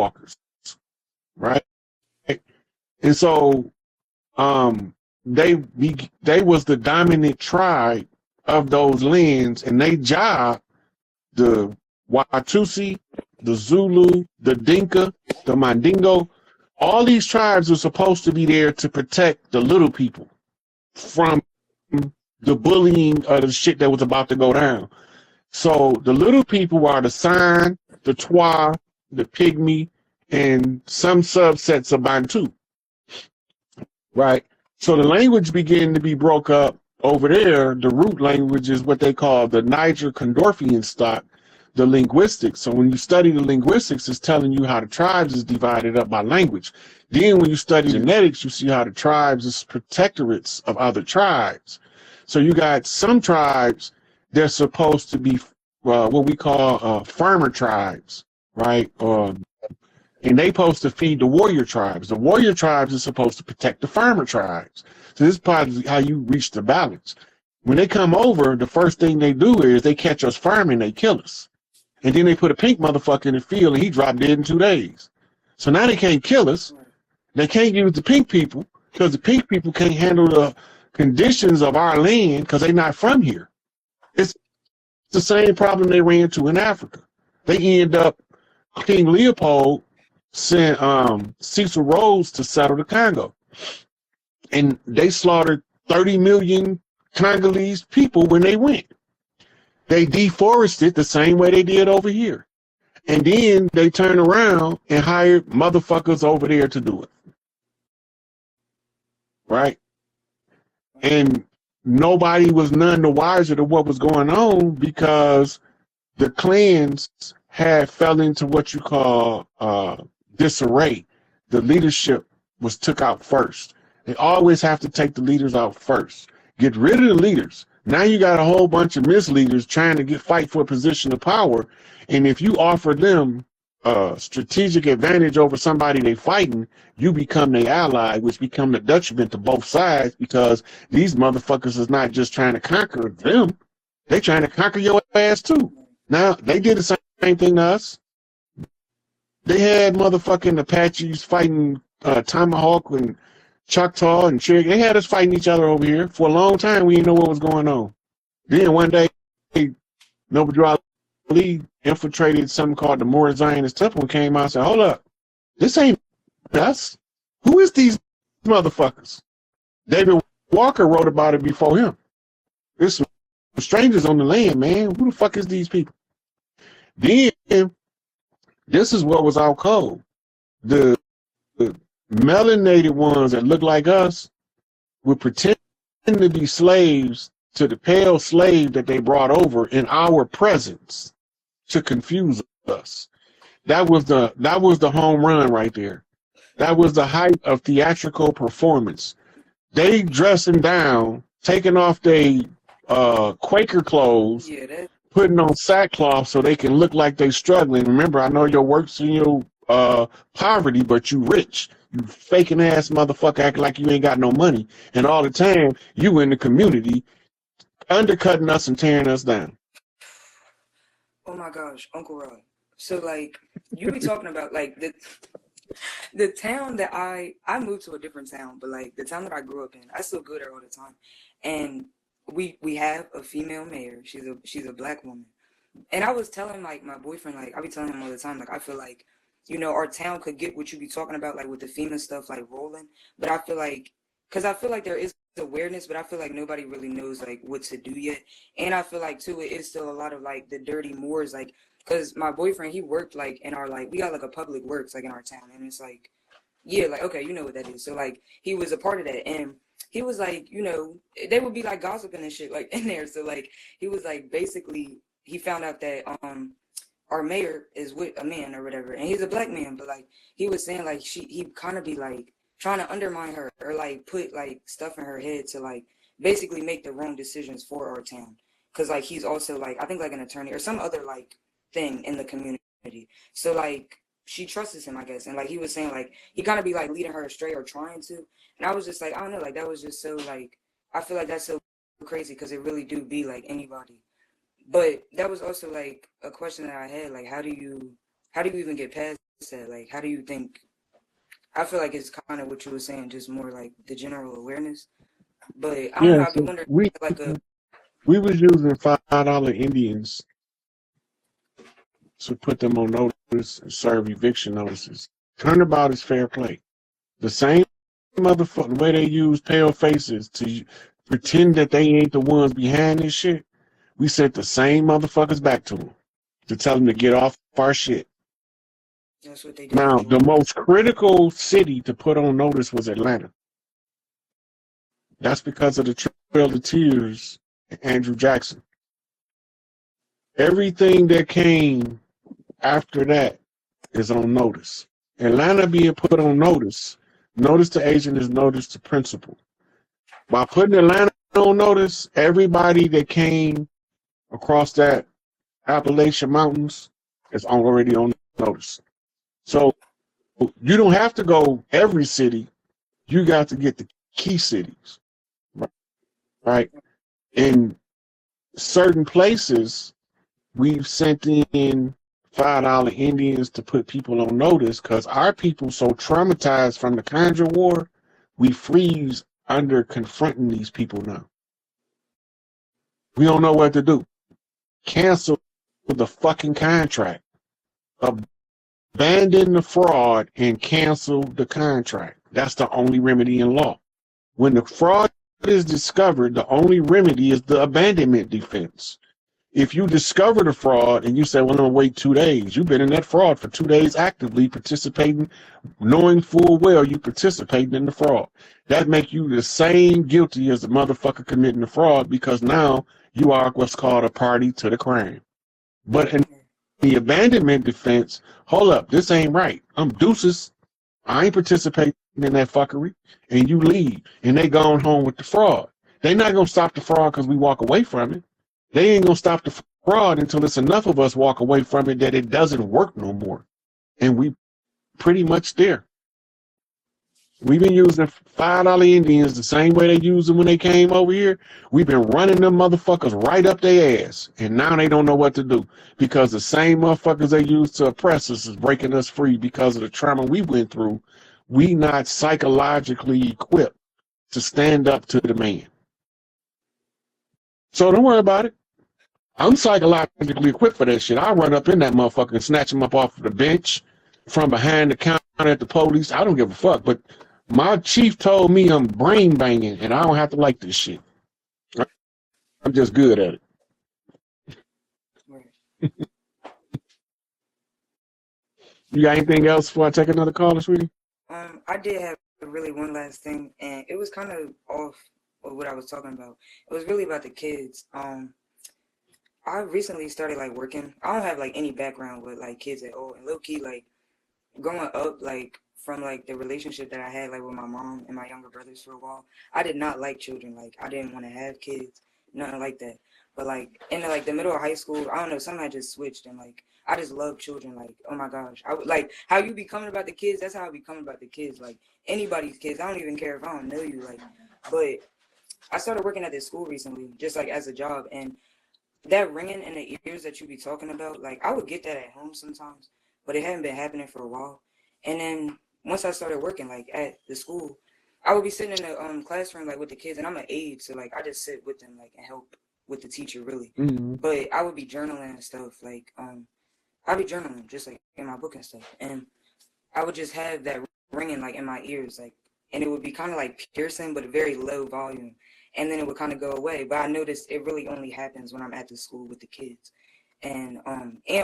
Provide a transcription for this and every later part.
walkers, right? And so they was the dominant tribe of those lands, and they job, the Watusi, the Zulu, the Dinka, the Mandingo, all these tribes are supposed to be there to protect the little people from the bullying of the shit that was about to go down. So the little people are the San, the Twa, the Pygmy, and some subsets of Bantu, right? So the language began to be broke up over there. The root language is what they call the Niger-Condorfian stock, the linguistics. So when you study the linguistics, it's telling you how the tribes is divided up by language. Then when you study genetics, you see how the tribes is protectorates of other tribes. So you got some tribes, they're supposed to be what we call farmer tribes, right? And they supposed to feed the warrior tribes. The warrior tribes are supposed to protect the farmer tribes. So this is probably how you reach the balance. When they come over, the first thing they do is they catch us farming, they kill us. And then they put a pink motherfucker in the field and he dropped dead in 2 days. So now they can't kill us. They can't use the pink people because the pink people can't handle the conditions of our land because they're not from here. It's the same problem they ran into in Africa. They end up, King Leopold sent Cecil Rhodes to settle the Congo. And they slaughtered 30 million Congolese people when they went. They deforested the same way they did over here. And then they turned around and hired motherfuckers over there to do it. Right? And nobody was none the wiser to what was going on because the clans had fell into what you call disarray. The leadership was took out first. They always have to take the leaders out first. Get rid of the leaders. Now you got a whole bunch of misleaders trying to fight for a position of power. And if you offer them a strategic advantage over somebody they fighting, you become their ally, which become the detriment to both sides because these motherfuckers is not just trying to conquer them. They trying to conquer your ass too. Now, they did the same thing to us. They had motherfucking Apaches fighting Tomahawk and Choctaw and Cherokee. They had us fighting each other over here. For a long time, we didn't know what was going on. Then one day, Noble Ali infiltrated something called the Moorish Zionist Temple and came out and said, hold up, this ain't us. Who is these motherfuckers? David Walker wrote about it before him. There's some strangers on the land, man. Who the fuck is these people? Then, this is what was out cold. The melanated ones that look like us would pretend to be slaves to the pale slave that they brought over in our presence to confuse us. That was the home run right there. That was the height of theatrical performance. They dressing down, taking off their Quaker clothes, putting on sackcloth so they can look like they struggling. Remember, I know your work's in your poverty, but you rich. You faking ass motherfucker acting like you ain't got no money. And all the time, you in the community undercutting us and tearing us down. Oh my gosh, Uncle Rod. So like, you be talking about like the town that I moved to a different town, but like the town that I grew up in, I still go there all the time. And we have a female mayor. She's a black woman. And I was telling like my boyfriend, like I be telling him all the time, like I feel like, you know, our town could get what you be talking about, like with the FEMA stuff, like rolling. But I feel like, because I feel like there is awareness, but I feel like nobody really knows like what to do yet. And I feel like too, it is still a lot of like the dirty Moors, like, because my boyfriend, he worked like in our, like, we got like a public works like in our town. And it's like, yeah, like, okay, you know what that is. So like, he was a part of that. And he was like, you know, they would be like gossiping and shit like in there. So like, he was like, basically, he found out that our mayor is with a man or whatever, and he's a black man, but like he was saying like he kind of be like trying to undermine her or like put like stuff in her head to like basically make the wrong decisions for our town, because like he's also like I think like an attorney or some other like thing in the community. So like she trusts him, I guess, and like he was saying like he kind of be like leading her astray or trying to, and I was just like I don't know, like that was just so like I feel like that's so crazy because it really do be like anybody. But that was also like a question that I had, like how do you even get past that? Like, how do you think? I feel like it's kind of what you were saying, just more like the general awareness. But I don't know. Yeah, I'd be so wondering, we like a we was using $5 Indians to put them on notice and serve eviction notices. Turnabout is fair play. The same motherfucker way they use pale faces to pretend that they ain't the ones behind this shit. We sent the same motherfuckers back to them to tell them to get off our shit. that's what they did Now, in the Georgia. most critical city to put on notice was Atlanta. That's because of the Trail of Tears and Andrew Jackson. Everything that came after that is on notice. Atlanta being put on notice, notice to agent is notice to principal. By putting Atlanta on notice, everybody that came across that Appalachian Mountains is already on notice. So you don't have to go every city. You got to get the key cities, right? In certain places, we've sent in $5 Indians to put people on notice because our people so traumatized from the Conjure War, we freeze under confronting these people now. We don't know what to do. Cancel the fucking contract. Abandon the fraud and cancel the contract. That's the only remedy in law. When the fraud is discovered, the only remedy is the abandonment defense. If you discover the fraud and you say, well, I'm going to wait 2 days, you've been in that fraud for 2 days actively participating, knowing full well you participating in the fraud. That make you the same guilty as the motherfucker committing the fraud because now you are what's called a party to the crime. But in the abandonment defense, hold up, this ain't right. I'm deuces. I ain't participating in that fuckery. And you leave. And they gone home with the fraud. They not going to stop the fraud because we walk away from it. They ain't going to stop the fraud until it's enough of us walk away from it that it doesn't work no more. And we pretty much there. We've been using $5 Indians the same way they used them when they came over here. We've been running them motherfuckers right up their ass. And now they don't know what to do because the same motherfuckers they used to oppress us is breaking us free because of the trauma we went through. We not psychologically equipped to stand up to the man. So don't worry about it. I'm psychologically equipped for that shit. I'll run up in that motherfucker and snatch him up off the bench from behind the counter at the police. I don't give a fuck. But my chief told me I'm brain banging and I don't have to like this shit. I'm just good at it. Right. You got anything else before I take another call, sweetie? I did have really one last thing, and it was kind of off of what I was talking about. It was really about the kids. I recently started like working. I don't have like any background with like kids at all, and low key like growing up like from like the relationship that I had like with my mom and my younger brothers for a while. I did not like children. Like I didn't want to have kids, nothing like that. But like in like the middle of high school, I don't know, something had just switched and like I just love children. Like, oh my gosh. I would like how you be coming about the kids, that's how I be coming about the kids. Like anybody's kids. I don't even care if I don't know you. Like, but I started working at this school recently, just like as a job, and that ringing in the ears that you be talking about, like I would get that at home sometimes, but it hadn't been happening for a while. And then once I started working like at the school, I would be sitting in the classroom like with the kids, and I'm an aide, so like I just sit with them like and help with the teacher really. Mm-hmm. But I would be journaling and stuff like I'd be journaling just like in my book and stuff, and I would just have that ringing like in my ears, like, and it would be kind of like piercing, but a very low volume, and then it would kind of go away. But I noticed it really only happens when I'm at the school with the kids, and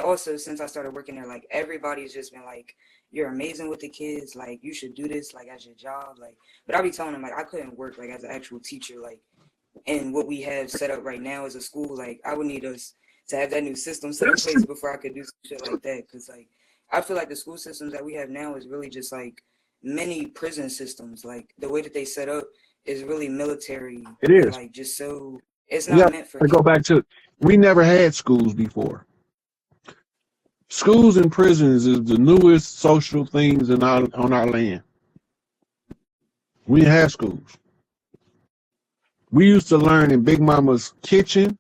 also since I started working there, like everybody's just been like, "You're amazing with the kids. Like you should do this like as your job." Like, but I be telling them like I couldn't work like as an actual teacher, like, and what we have set up right now as a school, like I would need us to have that new system set in place before I could do some shit like that. Cause like I feel like the school systems that we have now is really just like many prison systems. Like the way that they set up is really military. It is. Like just so it's Yeah, not meant for I go back to we never had schools before. Schools and prisons is the newest social things on our land. We didn't have schools. We used to learn in Big Mama's kitchen,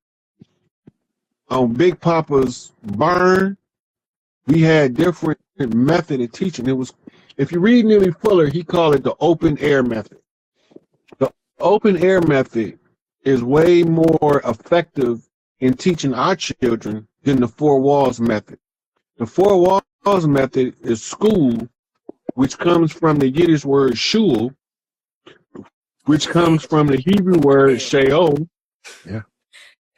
on Big Papa's barn, We had different method of teaching. It was, if you read Neely Fuller, he called it the open air method. The open air method is way more effective in teaching our children than the four walls method. The four walls method is school, which comes from the Yiddish word shul, which comes from the Hebrew word sheol. Yeah.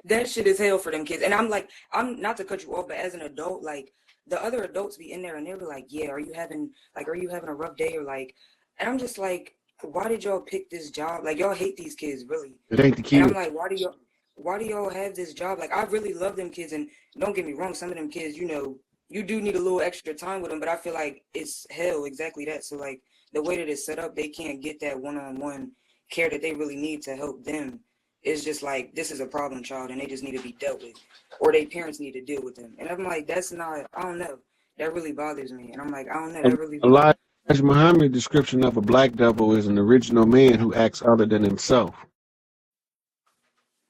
That shit is hell for them kids. And I'm like, I'm not to cut you off, but as an adult, like the other adults be in there and they'll be like, yeah, are you having a rough day? Or like, and I'm just like, why did y'all pick this job? Like, y'all hate these kids, really. It ain't the kid. And I'm like, why do y'all have this job? Like, I really love them kids, and don't get me wrong, some of them kids, you know, you do need a little extra time with them, but I feel like it's hell, exactly that. So like the way that it's set up, they can't get that one-on-one care that they really need to help them. It's just like, this is a problem child and they just need to be dealt with, or their parents need to deal with them. And I'm like, that's not, I don't know, that really bothers me. And I'm like, I don't know, that really Elijah Muhammad's description of a black devil is an original man who acts other than himself.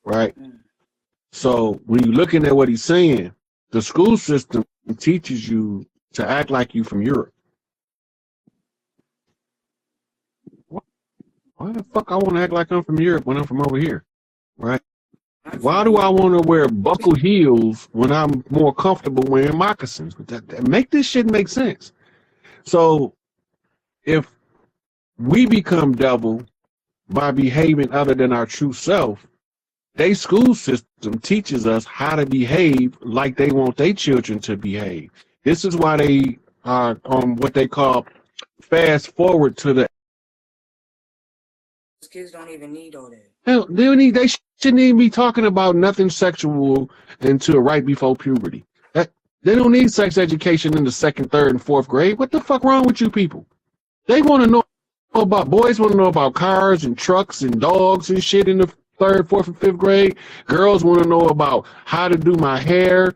Right? So when you're looking at what he's saying, the school system teaches you to act like you from Europe. Why the fuck I want to act like I'm from Europe when I'm from over here? Right? Why do I want to wear buckle heels when I'm more comfortable wearing moccasins? That make this shit make sense. So if we become devil by behaving other than our true self, their school system teaches us how to behave like they want their children to behave. This is why they are on what they call fast forward to the. Kids don't even need all that. Hell, they shouldn't even be talking about nothing sexual until right before puberty. They don't need sex education in the 2nd, 3rd, and 4th grade. What the fuck wrong with you people? They want to know about, boys want to know about cars and trucks and dogs and shit in the 3rd, 4th, and 5th grade. Girls want to know about how to do my hair,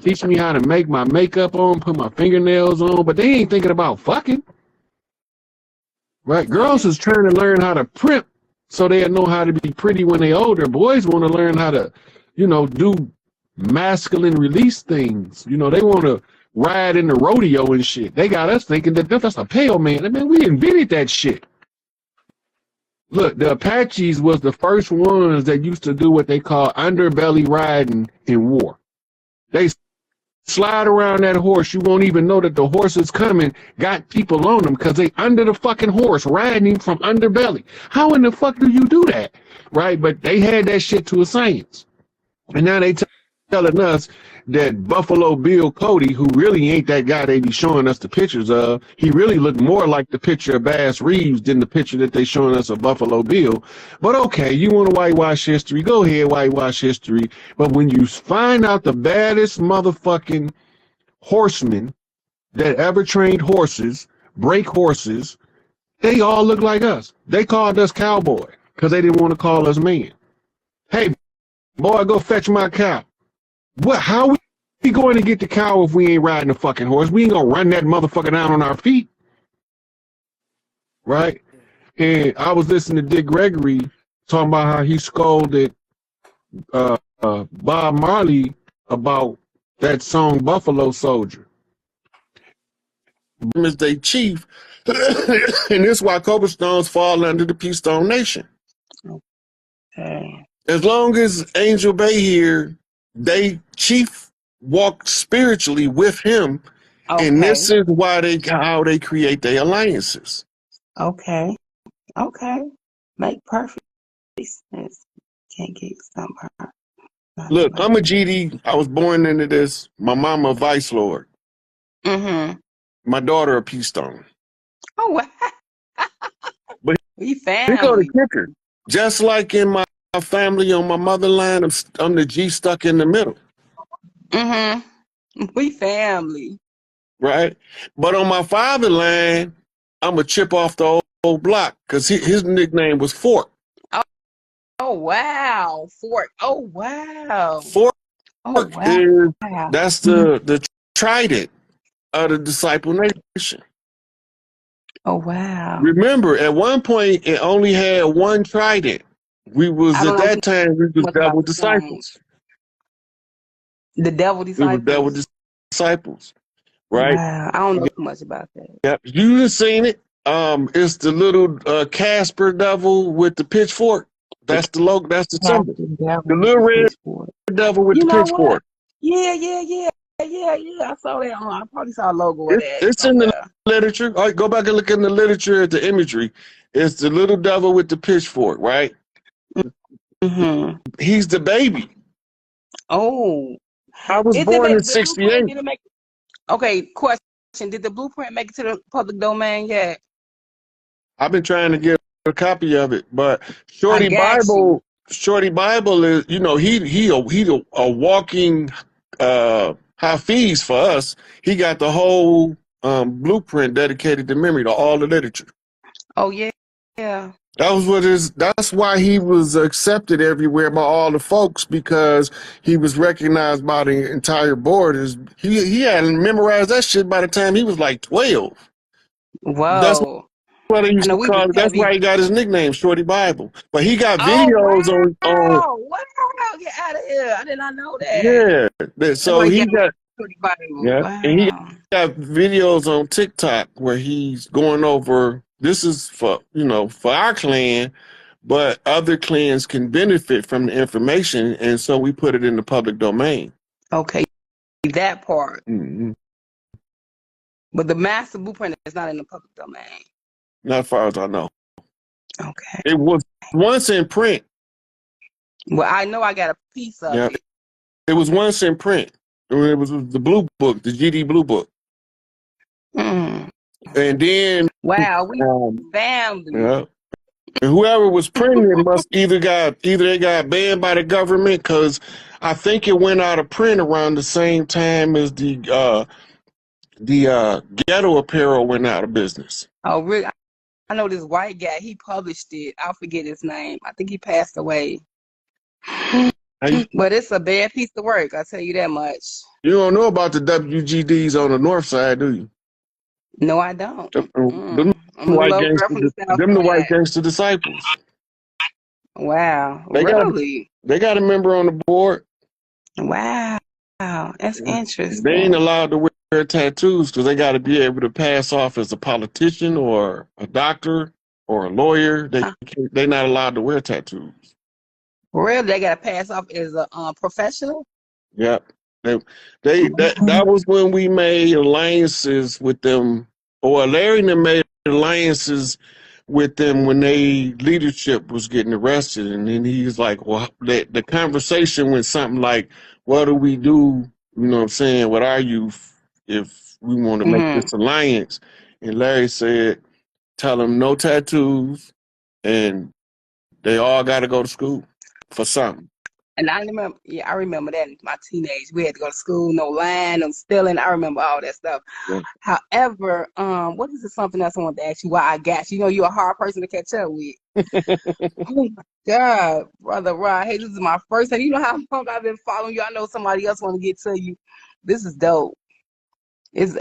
teach me how to make my makeup on, put my fingernails on, but they ain't thinking about fucking. Right? Girls is trying to learn how to primp so they'll know how to be pretty when they're older. Boys want to learn how to, you know, do masculine release things. You know, they want to ride in the rodeo and shit. They got us thinking that that's a pale man. I mean, we invented that shit. Look, the Apaches was the first ones that used to do what they call underbelly riding in war. They slide around that horse. You won't even know that the horse is coming. Got people on them because they under the fucking horse riding from underbelly. How in the fuck do you do that? Right? But they had that shit to a science. And now they telling us that Buffalo Bill Cody, who really ain't that guy they be showing us the pictures of, he really looked more like the picture of Bass Reeves than the picture that they showing us of Buffalo Bill. But okay, you want to whitewash history, go ahead, whitewash history. But when you find out the baddest motherfucking horsemen that ever trained horses, break horses, they all look like us. They called us cowboy because they didn't want to call us man. Hey, boy, go fetch my cow. What? How we going to get the cow if we ain't riding the fucking horse? We ain't gonna run that motherfucker down on our feet, right? And I was listening to Dick Gregory talking about how he scolded Bob Marley about that song Buffalo Soldier. Is they chief, and this is why Cobra Stones fall under the Peace Stone Nation. Okay. As long as Angel Bay here, they chief walked spiritually with him, and this is why how they create their alliances. Okay. Make perfect sense. Can't get somewhere. Look, I'm a GD. I was born into this. My mama a Vice Lord. Mm-hmm. My daughter a Peace Stone. Oh wow. But we family. Here go the kicker. Just like in my family on my motherland, I'm the G stuck in the middle. Mm-hmm. We family. Right? But on my fatherland, I'm a chip off the old block because his nickname was Fort. Oh wow. Fort. Oh wow. Fort is that's the trident of the disciple nation. Oh wow. Remember, at one point it only had one trident. We was at that time we was devil disciples. The devil disciples. We were devil disciples. right? Wow. I don't know too much about that. Yep, you just seen it. It's the little Casper devil with the pitchfork. That's the logo. That's the symbol. Captain Devil The with little the red pitchfork. devil with You the know what? pitchfork. Yeah. I saw that on. I probably saw a logo of that It's in the somewhere. literature. All right, go back and look in the literature at the imagery. It's the little devil with the pitchfork, right? Mm-hmm. He's the baby. Oh, I was is it born in the blueprint? '68. Did it make? Okay, question. Did the blueprint make it to the public domain yet? I've been trying to get a copy of it, but I got you. Shorty Bible is, he a walking Hafiz for us. He got the whole blueprint dedicated to memory, to all the literature. Oh yeah, yeah. That's why he was accepted everywhere by all the folks, because he was recognized by the entire board. He had memorized that shit by the time he was like 12. That's Whoa. what they I used know to we was call it. That's heavy. why he got his nickname, Shorty Bible. But he got Oh videos on wow, wow! Get out of here! I did not know that. yeah. That's So why you he got got pretty Bible. yeah, and he Wow. got videos on TikTok where he's going over. This is for for our clan, but other clans can benefit from the information, and so we put it in the public domain. Okay, that part. Mm-hmm. But the master blueprint is not in the public domain. Not as far as I know. Okay. It was once in print. Well, I know I got a piece of Yeah, it. it was once in print. It was the blue book, the GD blue book, Mm. and then Wow, we um, family. yeah. And whoever was printing it must either they got banned by the government, because I think it went out of print around the same time as the ghetto apparel went out of business. Oh, really? I know this white guy. He published it. I'll forget his name. I think he passed away. But it's a bad piece of work. I'll tell you that much. You don't know about the WGDs on the north side, do you? No, I don't. Them I'm a little girl from the South. the white gangster disciples. Wow. They Really? They got a member on the board. Wow. That's interesting. They ain't allowed to wear tattoos because they got to be able to pass off as a politician or a doctor or a lawyer. They're not allowed to wear tattoos. Really? They got to pass off as a professional? Yep. That was when we made alliances with them, or Larry and them made alliances with them when they leadership was getting arrested, and then he's like, well, the conversation went something like, what do we do, you know what I'm saying, with our youth if we want to make this alliance? And Larry said, tell them no tattoos, and they all got to go to school for something. And I remember that in my teenage. We had to go to school, no lying, no stealing. I remember all that stuff. Yeah. However, what is it? Something else I wanted to ask you? Why I got you? You know, you're a hard person to catch up with. Oh my God, brother Rod. Hey, this is my first time. You know how long I've been following you. I know somebody else want to get to you. This is dope. It's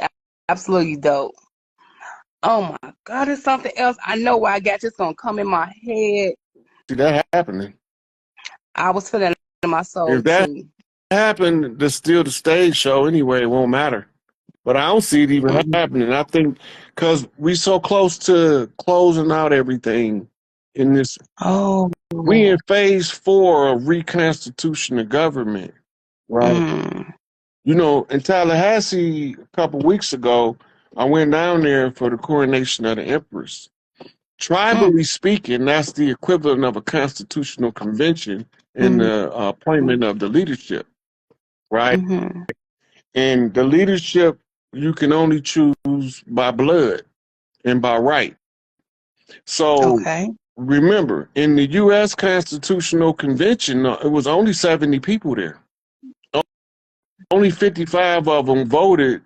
absolutely dope. Oh my God, there's something else. I know why I got you. It's gonna come in my head. See that happening. I was feeling in my soul If that too. happened, there's still the stage show anyway. It won't matter. But I don't see it even happening. I think because we so close to closing out everything in this. Oh, We in phase 4 of reconstitution of government, right? You know, in Tallahassee a couple weeks ago, I went down there for the coronation of the Empress. Tribally speaking, that's the equivalent of a constitutional convention in the appointment of the leadership, right? And the leadership you can only choose by blood and by right. So remember, in the U.S. Constitutional Convention, it was only 70 people there. Only 55 of them voted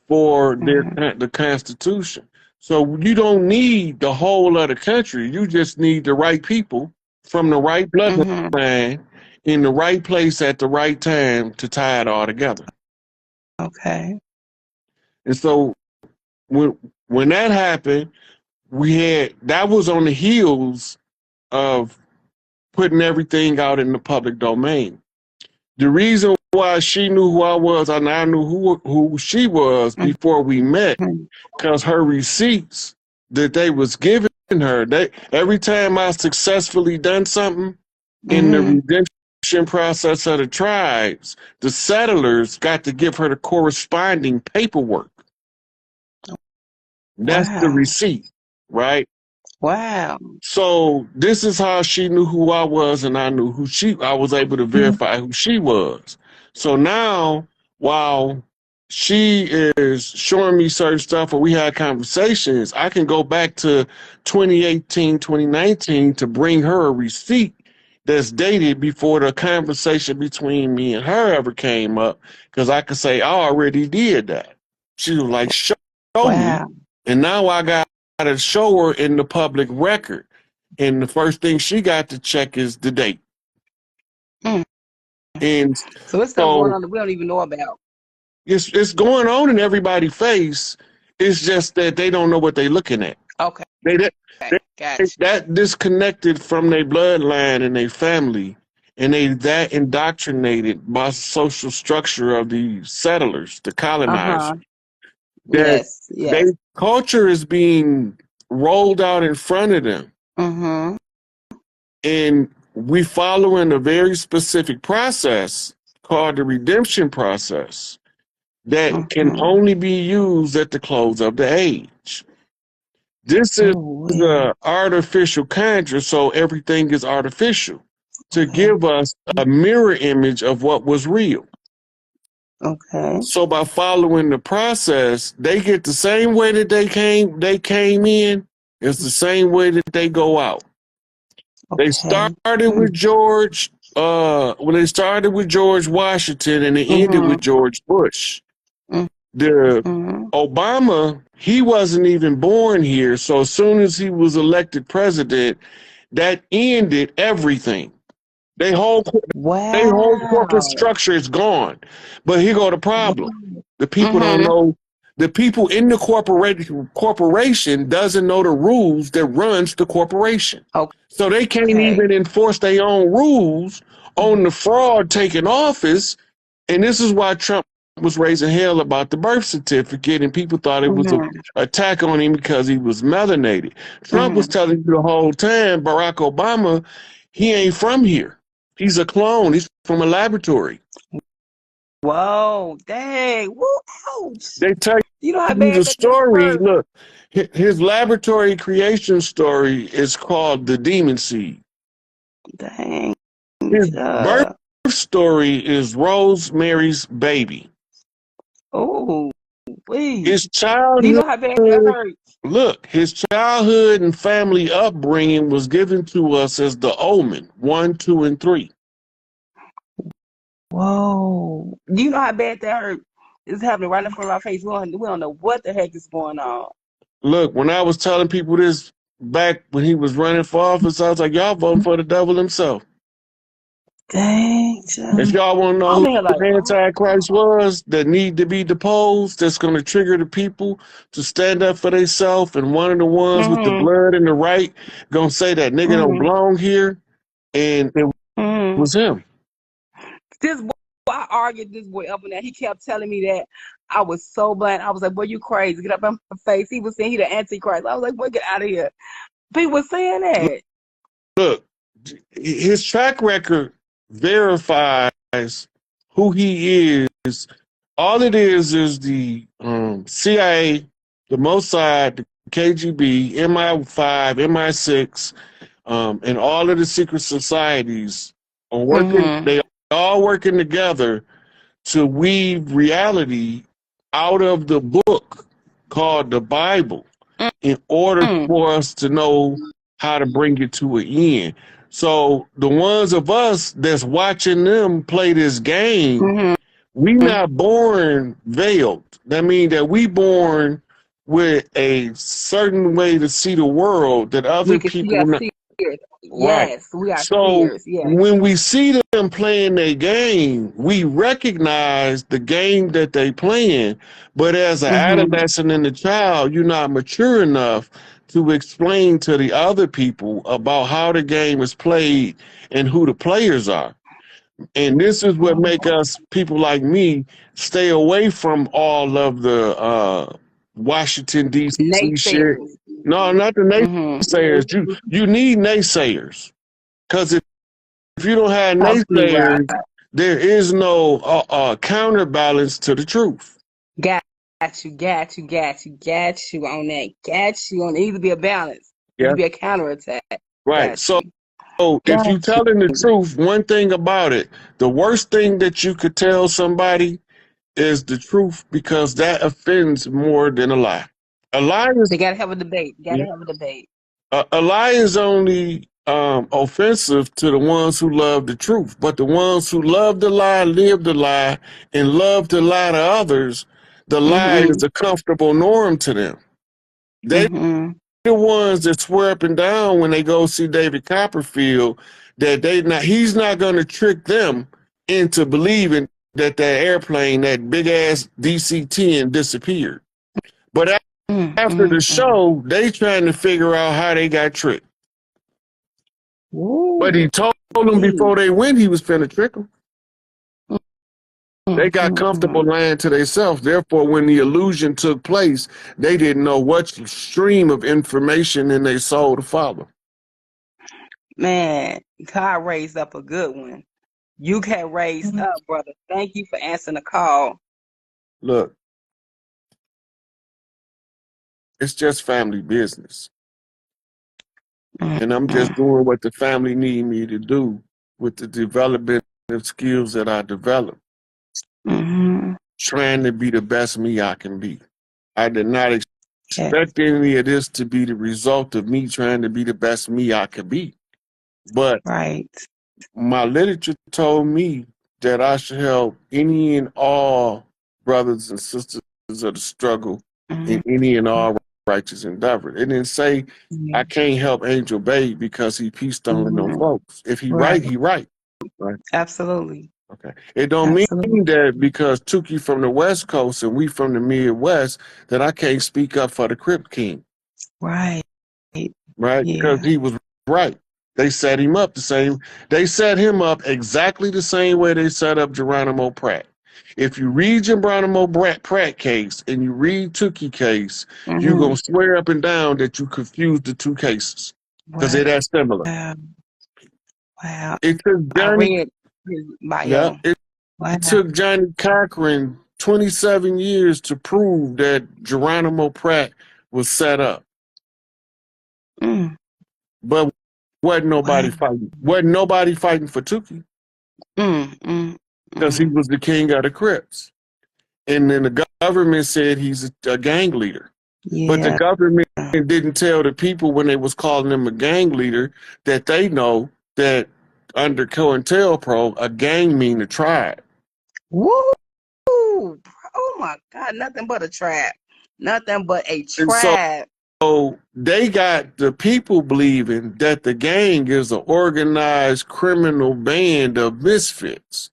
for the Constitution. So you don't need the whole of the country. You just need the right people from the right bloodline in the right place at the right time to tie it all together. Okay. And so when that happened, that was on the heels of putting everything out in the public domain. The reason why she knew who I was and I knew who she was before we met, because her receipts that they was giving her, every time I successfully done something in the redemption process of the tribes, the settlers got to give her the corresponding paperwork. That's the receipt, right? Wow. So this is how she knew who I was, and I knew I was able to verify who she was. So now, while she is showing me certain stuff or we had conversations, I can go back to 2018, 2019 to bring her a receipt that's dated before the conversation between me and her ever came up, because I could say, I already did that. She was like, show me. And now I got to show her in the public record. And the first thing she got to check is the date. And so it's stuff going on that we don't even know about. It's going on in everybody's face. It's just that they don't know what they're looking at. Okay. That disconnected from their bloodline and their family, and they that indoctrinated by social structure of the settlers, the colonizers. That their culture is being rolled out in front of them. And we following a very specific process called the redemption process that can only be used at the close of the age. This is the artificial conjure, so everything is artificial to give us a mirror image of what was real. So by following the process, they get the same way that they came in. It's the same way that they go out. They started with George, when they started with George Washington, and they ended with George Bush. The Obama, he wasn't even born here, so as soon as he was elected president, that ended everything. Their whole corporate structure is gone. But here go the problem. The people don't know. The people in the corporation doesn't know the rules that runs the corporation. So they can't even enforce their own rules on the fraud taking office. And this is why Trump was raising hell about the birth certificate, and people thought it was an attack on him because he was melanated. Trump was telling you the whole time, Barack Obama, he ain't from here. He's a clone. He's from a laboratory. Whoa, dang. Woo, ouch. They tell you know how the story. Look, his laboratory creation story is called The Demon Seed. Dang. His birth story is Rosemary's Baby. Oh, please. His childhood. Do you know how bad that hurt? Look, his childhood and family upbringing was given to us as the Omen 1, 2, and 3. Whoa. Do you know how bad that hurt? It's happening right in front of our face. We don't know what the heck is going on. Look, when I was telling people this back when he was running for office, I was like, y'all voting for the devil himself. Dang. If y'all want to know who the Antichrist was that need to be deposed, that's going to trigger the people to stand up for themselves, and one of the ones with the blood in the right going to say that nigga don't belong here, and it was him. This boy, I argued this boy up and down. He kept telling me that. I was so blunt. I was like, boy, you crazy. Get up on my face. He was saying he the Antichrist. I was like, boy, get out of here. People were saying that. Look, his track record verifies who he is. All it is the CIA, the Mossad, the KGB, MI5, MI6, and all of the secret societies are working. They all working together to weave reality out of the book called the Bible in order for us to know how to bring it to an end. So the ones of us that's watching them play this game, we not born veiled. That means that we born with a certain way to see the world that other people not. Yes, we are so yes. When we see them playing their game, we recognize the game that they playing. But as an adolescent and a child, you're not mature enough to explain to the other people about how the game is played and who the players are. And this is what make us, people like me, stay away from all of the Washington, D.C. shit. Naysayers. No, not the Mm-hmm. naysayers. You need naysayers. Because if you don't have Absolutely right. naysayers, there is no counterbalance to the truth. Got you on that. Got you on. It needs to be a balance. It needs Yeah. to be a counterattack. Right. Got So you. if you Got you. telling the truth, one thing about it, the worst thing that you could tell somebody is the truth, because that offends more than a lie. A lie is They gotta have a debate. Gotta have a debate. a lie is only offensive to the ones who love the truth, but the ones who love the lie, live the lie, and love to lie to others, the lie is a comfortable norm to them. They the ones that swear up and down when they go see David Copperfield that he's not going to trick them into believing that airplane, that big ass DC-10, disappeared. But after the show, they trying to figure out how they got tricked. Ooh. But he told them before they went he was finna trick them. They got comfortable lying to themselves. Therefore, when the illusion took place, they didn't know what stream of information in their soul to follow. Man, God raised up a good one. You got raised up, brother. Thank you for answering the call. Look, it's just family business. And I'm just doing what the family need me to do with the development of skills that I developed. Trying to be the best me I can be. I did not expect any of this to be the result of me trying to be the best me I could be. But my literature told me that I should help any and all brothers and sisters of the struggle in any and all righteous endeavor. It didn't say I can't help Angel Babe because he peace stoning no folks. If he right, he right. Right. Absolutely. Okay. It don't mean that because Tukey from the West Coast and we from the Midwest that I can't speak up for the Crip King. Right. Right? Yeah. Because he was right. They set him up they set him up exactly the same way they set up Geronimo Pratt. If you read Geronimo Pratt case and you read Tukey case, you're going to swear up and down that you confused the two cases because they're that similar. Wow. It took Johnny, it took Johnny Cochran 27 years to prove that Geronimo Pratt was set up. But wasn't nobody fighting. Wasn't nobody fighting for Tukey. Because he was the king of the Crips. And then the government said he's a gang leader. Yeah. But the government didn't tell the people when they was calling him a gang leader that they know that under COINTELPRO, a gang mean a tribe. Woo! Oh my God, nothing but a trap. Nothing but a trap. So they got the people believing that the gang is an organized criminal band of misfits.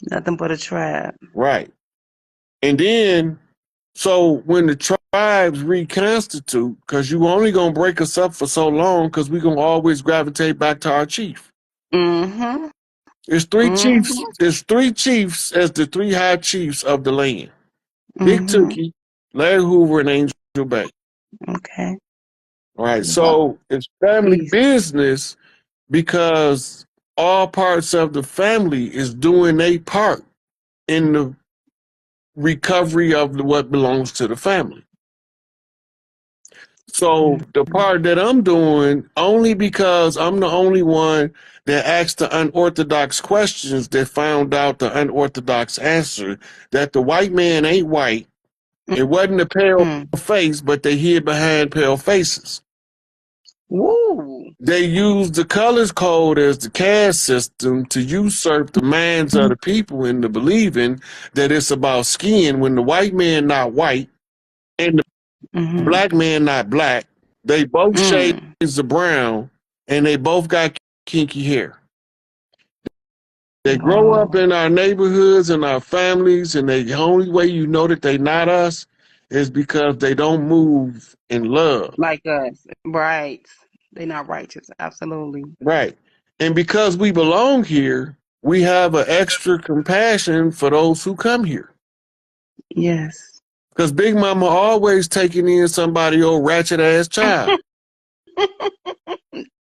Nothing but a trap. Right. And then, so when the tribes reconstitute, because you only going to break us up for so long because we're going to always gravitate back to our chief. There's three chiefs. There's three chiefs as the three high chiefs of the land. Big Tukey, Larry Hoover, and Angel Bay. Okay. All right. So it's family business because all parts of the family is doing their part in the recovery of what belongs to the family. So the part that I'm doing, only because I'm the only one that asked the unorthodox questions that found out the unorthodox answer, that the white man ain't white. It wasn't a pale face, but they hid behind pale faces. Woo. They used the colors code as the caste system to usurp the minds of the people into believing that it's about skin when the white man not white and the black man not black. They both shades of brown and they both got kinky hair. They grow up in our neighborhoods and our families, and the only way you know that they not us is because they don't move in love. Like us. Right. They're not righteous. Absolutely. Right. And because we belong here, we have an extra compassion for those who come here. Yes. Because Big Mama always taking in somebody old ratchet ass child.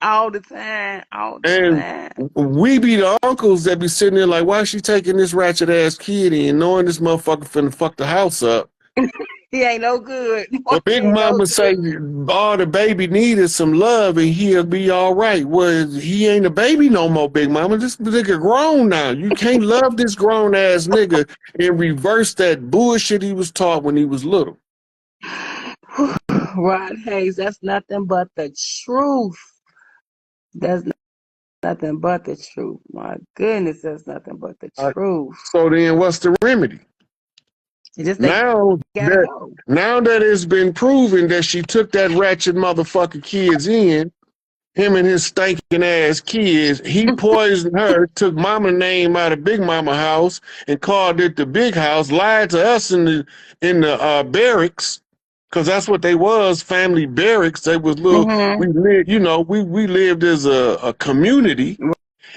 All the time. All the And time. we be the uncles that be sitting there like, why is she taking this ratchet ass kid in, knowing this motherfucker finna fuck the house up? He ain't no good. But Big He ain't no Mama good. say all the baby needed some love and he'll be all right. Well, he ain't a baby no more, Big Mama. This nigga grown now. You can't love this grown ass nigga and reverse that bullshit he was taught when he was little. Rod Hayes, that's nothing but the truth. That's nothing but the truth. My goodness, that's nothing but the truth. So then what's the remedy? It just Now gotta that, go. now that it's been proven that she took that ratchet motherfucker kids in, him and his stinking ass kids, he poisoned her, took mama name out of Big Mama house and called it the big house, lied to us in the barracks, because that's what they was, family barracks. They was little, we lived, you know, we lived as a community.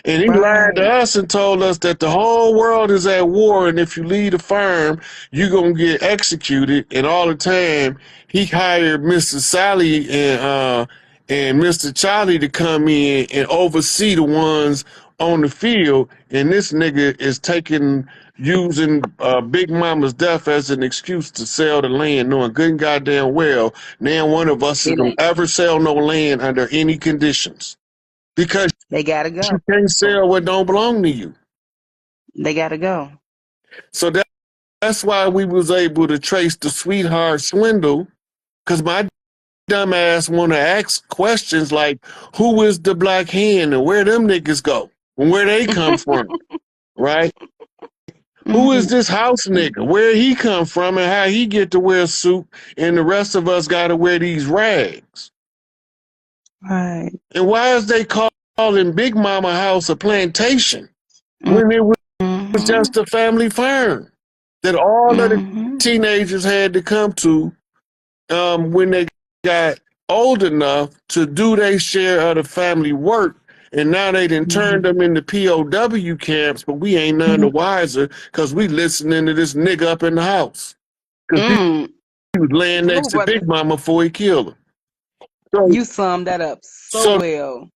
And he lied to us and told us that the whole world is at war, and if you leave the farm, you're going to get executed. And all the time, he hired Mr. Sally and Mr. Charlie to come in and oversee the ones on the field. And this nigga is using Big Mama's death as an excuse to sell the land, knowing good and goddamn well, now one of us is going to ever sell no land under any conditions. Because they gotta go. you can't sell what don't belong to you. They gotta go. So that's why we was able to trace the sweetheart swindle, because my dumb ass want to ask questions like, who is the black hen and where them niggas go and where they come from, right? Who is this house nigga? Where he come from and how he get to wear a suit and the rest of us got to wear these rags? Right. And why is they calling Big Mama house a plantation when it was just a family farm that all of the teenagers had to come to when they got old enough to do their share of the family work? And now they done turned them into POW camps, but we ain't none the wiser because we listening to this nigga up in the house. Because he was laying next to Big Mama before he killed her. So, you summed that up so well.